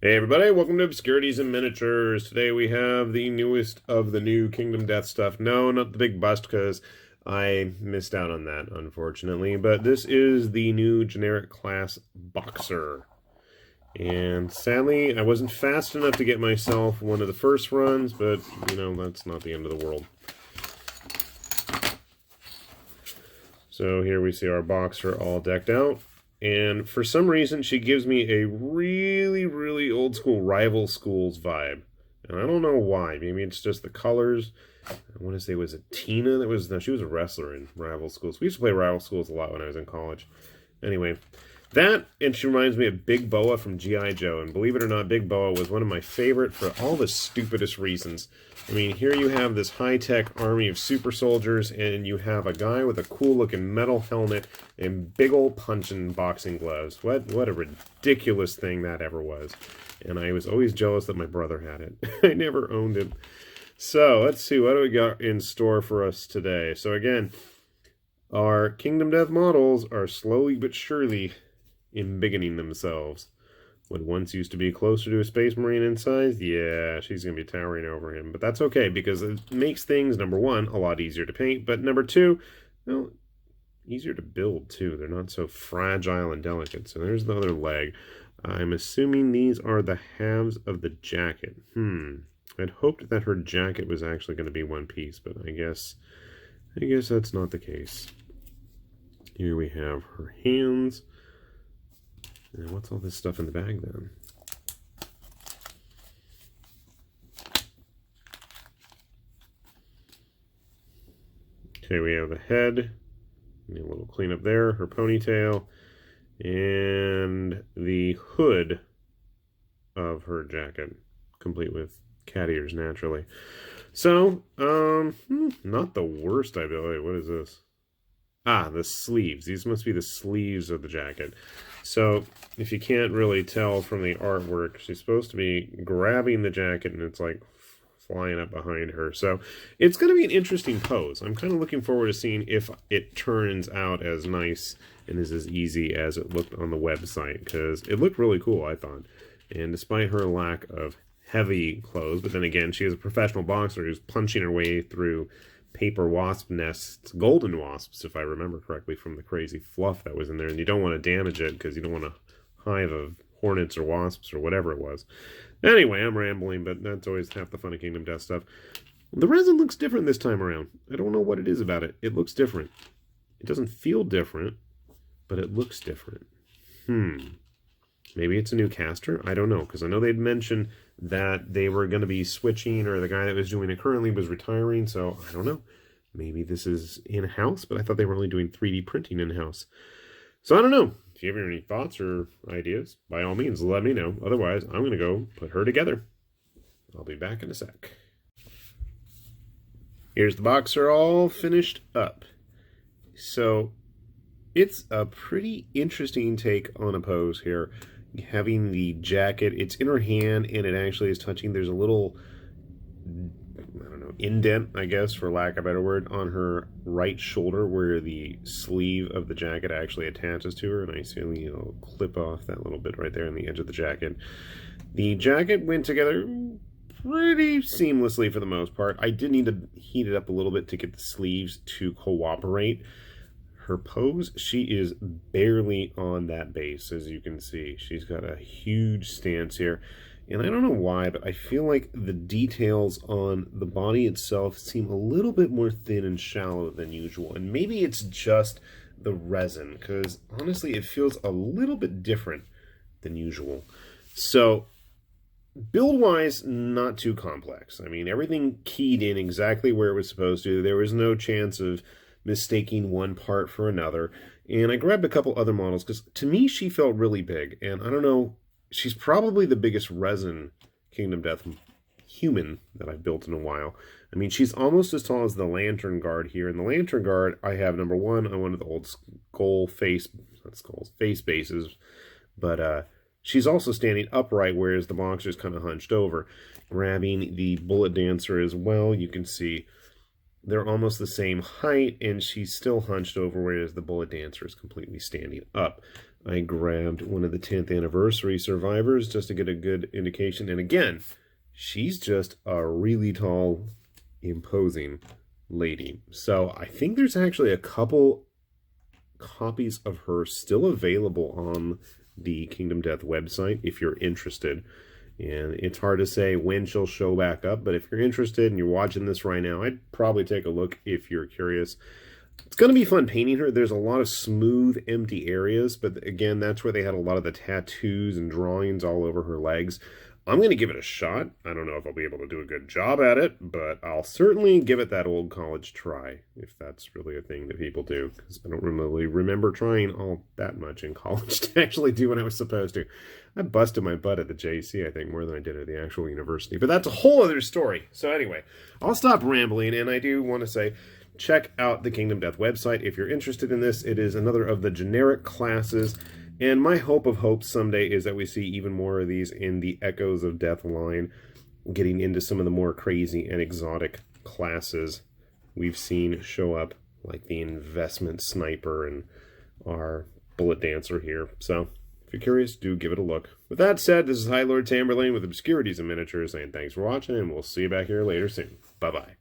Hey everybody, welcome to Obscurities and Miniatures. Today we have the newest of the new Kingdom Death stuff. No, not the big bust, because I missed out on that, unfortunately. But this is the new generic class Boxer. And sadly, I wasn't fast enough to get myself one of the first runs, but, you know, that's not the end of the world. So here we see our Boxer all decked out. And for some reason, she gives me a really old school Rival Schools vibe. And I don't know why. Maybe it's just the colors. I want to say, was it Tina that was... No, she was a wrestler in Rival Schools. We used to play Rival Schools a lot when I was in college. Anyway, that, and she reminds me of Big Boa from G.I. Joe. And believe it or not, Big Boa was one of my favorite for all the stupidest reasons. I mean, here you have this high-tech army of super soldiers, and you have a guy with a cool-looking metal helmet and big old punching boxing gloves. What a ridiculous thing that ever was. And I was always jealous that my brother had it. I never owned it. So, let's see, what do we got in store for us today? So again, our Kingdom Death models are slowly but surely embiggening themselves. What once used to be closer to a Space Marine in size, yeah, she's going to be towering over him. But that's okay, because it makes things, number one, a lot easier to paint, but number two, well, easier to build, too. They're not so fragile and delicate. So there's the other leg. I'm assuming these are the halves of the jacket. I'd hoped that her jacket was actually going to be one piece, but I guess that's not the case. Here we have her hands. And what's all this stuff in the bag, then? Okay, we have the head. A little cleanup there. Her ponytail. And the hood of her jacket. Complete with cat ears, naturally. So, not the worst, I believe. What is this? Ah, the sleeves. These must be the sleeves of the jacket. So, if you can't really tell from the artwork, she's supposed to be grabbing the jacket and it's like flying up behind her. So, it's going to be an interesting pose. I'm kind of looking forward to seeing if it turns out as nice and is as easy as it looked on the website, because it looked really cool, I thought. And despite her lack of heavy clothes, but then again, she is a professional boxer who's punching her way through paper wasp nests, golden wasps, if I remember correctly, from the crazy fluff that was in there. And you don't want to damage it because you don't want a hive of hornets or wasps or whatever it was. Anyway, I'm rambling, but that's always half the fun of Kingdom Death stuff. The resin looks different this time around. I don't know what it is about it. It looks different. It doesn't feel different, but it looks different. Maybe it's a new caster? I don't know, because I know they'd mentioned that they were going to be switching, or the guy that was doing it currently was retiring, so I don't know. Maybe this is in-house, but I thought they were only doing 3D printing in-house. So I don't know. If you have any thoughts or ideas, by all means, let me know. Otherwise, I'm going to go put her together. I'll be back in a sec. Here's the Boxer all finished up. So it's a pretty interesting take on a pose here. Having the jacket, it's in her hand, and it actually is touching. There's a little, I don't know, indent, I guess, for lack of a better word, on her right shoulder where the sleeve of the jacket actually attaches to her, and I see a little clip off that little bit right there on the edge of the jacket. The jacket went together pretty seamlessly for the most part. I did need to heat it up a little bit to get the sleeves to cooperate. Her pose, she is barely on that base, as you can see. She's got a huge stance here. And I don't know why, but I feel like the details on the body itself seem a little bit more thin and shallow than usual. And maybe it's just the resin, because honestly, it feels a little bit different than usual. So, build-wise, not too complex. I mean, everything keyed in exactly where it was supposed to. There was no chance of mistaking one part for another. And I grabbed a couple other models because to me she felt really big, and I don't know, she's probably the biggest resin Kingdom Death human that I've built in a while. I mean, she's almost as tall as the Lantern Guard here, and the Lantern Guard I have number one on one of the old skull face, not skulls, face bases, but she's also standing upright, whereas the Boxer's kind of hunched over. Grabbing the Bullet Dancer as well, you can see they're almost the same height, and she's still hunched over, whereas the Bullet Dancer is completely standing up. I grabbed one of the 10th anniversary survivors just to get a good indication. And again, she's just a really tall, imposing lady. So I think there's actually a couple copies of her still available on the Kingdom Death website if you're interested. And it's hard to say when she'll show back up, but if you're interested and you're watching this right now, I'd probably take a look if you're curious. It's going to be fun painting her. There's a lot of smooth, empty areas, but again, that's where they had a lot of the tattoos and drawings all over her legs. I'm going to give it a shot. I don't know if I'll be able to do a good job at it, but I'll certainly give it that old college try, if that's really a thing that people do, because I don't really remember trying all that much in college to actually do what I was supposed to. I busted my butt at the JC, I think, more than I did at the actual university, but that's a whole other story. So anyway, I'll stop rambling, and I do want to say, check out the Kingdom Death website if you're interested in this. It is another of the generic classes. And my hope of hopes someday is that we see even more of these in the Echoes of Death line, getting into some of the more crazy and exotic classes we've seen show up, like the Investment Sniper and our Bullet Dancer here. So, if you're curious, do give it a look. With that said, this is High Lord Tamberlane with Obscurities and Miniatures, saying thanks for watching, and we'll see you back here later soon. Bye-bye.